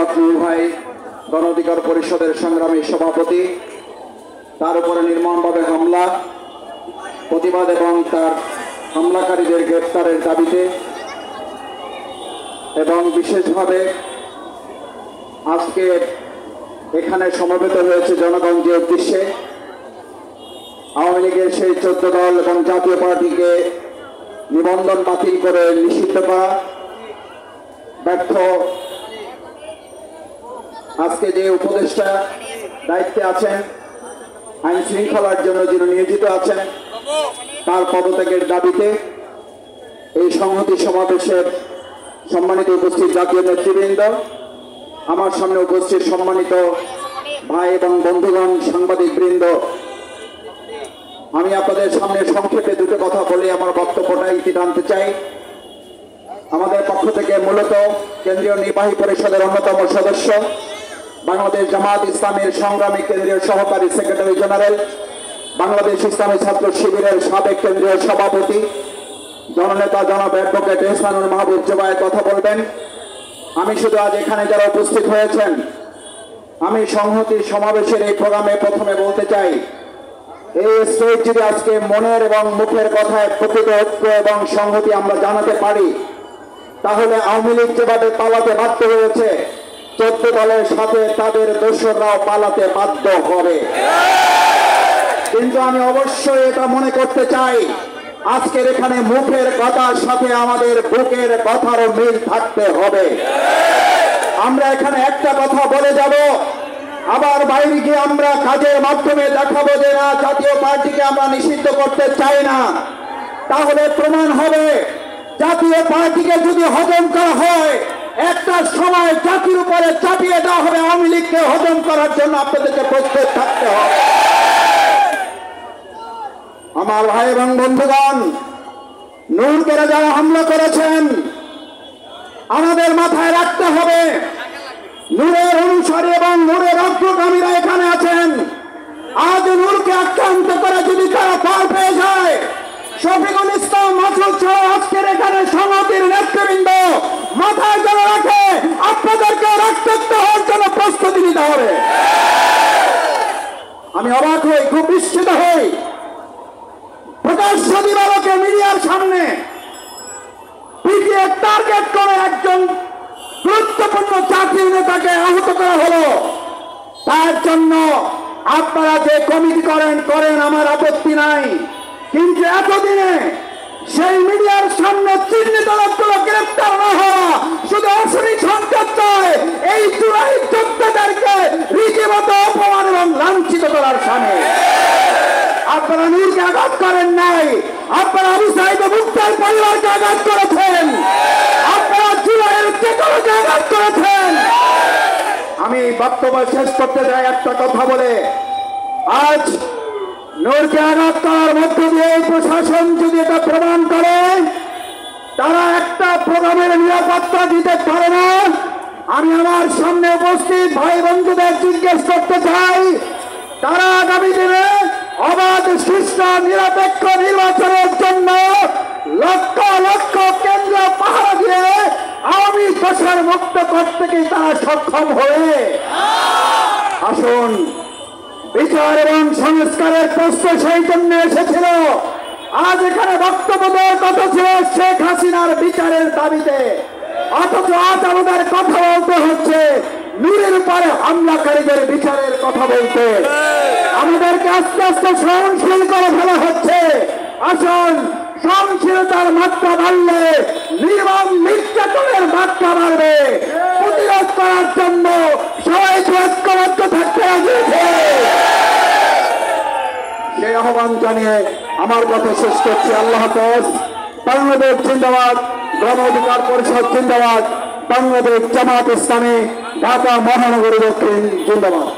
হক নূর ভাই গণ অধিকার পরিষদের সংগ্রামী সভাপতি, তার উপরে নির্মমভাবে হামলা প্রতিবাদ এবং তার হামলাকারীদের গ্রেফতারের দাবিতে এবং বিশেষভাবে আজকে এখানে সমবেত হয়েছে জনগণের উদ্দেশ্যে আওয়ামী লীগের সেই 14 দল এবং জাতীয় পার্টিকে নিবন্ধন বাতিল করে নিষিদ্ধ করা ব্যর্থ আজকে যে উপদেষ্টা দায়িত্বে আছেন, আইন শৃঙ্খলার জন্য যিনি নিয়োজিত আছেন, তার পদত্যাগের দাবিতে এই সংহতি সমাবেশের সম্মানিত উপস্থিত জাতীয় নেতৃবৃন্দ, আমার সামনে উপস্থিত সম্মানিত ভাই এবং বন্ধুগণ, সাংবাদিক বৃন্দ, আমি আপনাদের সামনে সংক্ষেপে দুটো কথা বলে আমার বক্তব্যটা ইতি টানতে চাই। আমাদের পক্ষ থেকে মূলত কেন্দ্রীয় নির্বাহী পরিষদের অন্যতম সদস্য, বাংলাদেশ জামাত ইসলামের সংগ্রামী কেন্দ্রীয় সহকারী সেক্রেটারি জেনারেল, বাংলাদেশ ইসলামী ছাত্র শিবিরের সাবেক কেন্দ্রীয় সভাপতি জননেতা জনাব অ্যাডভোকেট এহসানুল মাহবুব জুবায়ের কথা বলবেন। আমি শুধু আজ এখানে যারা উপস্থিত হয়েছেন, আমি সংহতি সমাবেশের এই প্রোগ্রামে প্রথমে বলতে চাই, এই স্টেজ যদি আজকে মনের এবং মুখের কথায় প্রকৃত ঐক্য এবং সংহতি আমরা জানাতে পারি, তাহলে আওয়ামী লীগ যেভাবে পালাতে বাধ্য হয়েছে, 14 দলের সাথে তাদের দোসররাও পালাতে বাধ্য হবে। কিন্তু আমি অবশ্যই এটা মনে করতে চাই, আজকের এখানে মুখের কথার সাথে আমাদের বুকের কথারও মিল থাকতে হবে। আমরা এখানে একটা কথা বলে যাব, আবার বাইরে গিয়ে আমরা কাজের মাধ্যমে দেখাবো যে না, জাতীয় পার্টিকে আমরা নিষিদ্ধ করতে চাই না। তাহলে প্রমাণ হবে জাতীয় পার্টিকে যদি হজম করা হয়, একটা সময় জাতির উপরে চাপিয়ে দেওয়া হবে, আওয়ামী লীগকে হজম করার জন্য আপনাদেরকে প্রস্তুত থাকতে হবে। আমার ভাই এবং বন্ধুগণ, নূরকে যারা হামলা করেছেন, আমাদের মাথায় রাখতে হবে, নূরের অনুসারী এবং নূরের অগ্রগামীরা এখানে আছেন। আজ নূরকে আক্রান্ত করে যদি তারা পার পেয়ে যায়, শফিকুল ইসলাম মাসুদ সহ আজকের এখানে সংহতির নেতৃবৃন্দ মাথায় যেন রাখে, আপনাদেরকে রক্তাক্ত হওয়ার জন্য প্রস্তুতি নিতে হবে। আমি অবাক হই, খুব বিস্মিত হই, প্রকাশ্য দিবালোকে মিডিয়ার সামনে পিটিয়ে টার্গেট করে একজন গুরুত্বপূর্ণ জাতীয় নেতাকে আহত করা হলো। তার জন্য আপনারা যে কমিটি করেন আমার আপত্তি নাই, কিন্তু এতদিনে সেই মিডিয়ার সামনে চিহ্নিত লোকগুলো গ্রেফতার না হওয়া শুধু অশনি সংকেত নয়, এই চূড়াই যোদ্ধাদেরকে রীতিমতো অপমান এবং লাঞ্ছিত করার সামনে আপনারা নূরকে আঘাত করেন নাই, আপনারা আবু সাঈদ মুক্তার পরিবারকে আঘাত করেছেন, আপনারা জুলাইয়ের চেতনাকে আঘাত করেছেন। আমি বক্তব্য শেষ করতে চাই একটা কথা বলে, আজ নূরকে আঘাত করার মধ্য দিয়ে প্রশাসন যদি এটা প্রমাণ করে তারা একটা প্রোগ্রামের নিরাপত্তা দিতে পারে না, আমি আমার সামনে উপস্থিত ভাই বন্ধুদের জিজ্ঞেস করতে চাই, তারা আগামী দিনে অবাধ সুষ্ঠু নিরপেক্ষ নির্বাচনের জন্য লক্ষ লক্ষ কেন্দ্র পাহারা দিয়ে আওয়ামী দোষর মুক্ত করতে কি তারা সক্ষম হবে? আসুন, বিচার এবং সংস্কারের প্রশ্ন সেই জন্য এসেছিল। আজ এখানে বক্তব্য দেওয়ার কথা ছিল শেখ হাসিনার বিচারের দাবিতে, অথচ আজ আমাদের কথা বলতে হচ্ছে নূরের উপরে হামলাকারীদের বিচারের কথা বলতে। আমাদেরকে আস্তে আস্তে সহনশীল করে ফেলা হচ্ছে। আসুন, সহনশীলতার মাত্রা বাড়লে নির্মম নির্যাতনের মাত্রা বাড়বে। প্রতিরোধ করার জন্য সবাইকে ঐক্যবদ্ধ থাকতে হবে। সেই আহ্বান জানিয়ে আমার কথা শেষ করছি। আল্লাহ হাফেজ। বাংলাদেশ জিন্দাবাদ, গণ অধিকার পরিষদ জিন্দাবাদ, বাংলাদেশ জামাত ইসলামী ঢাকা মহানগরী দক্ষিণ জিন্দাবাদ।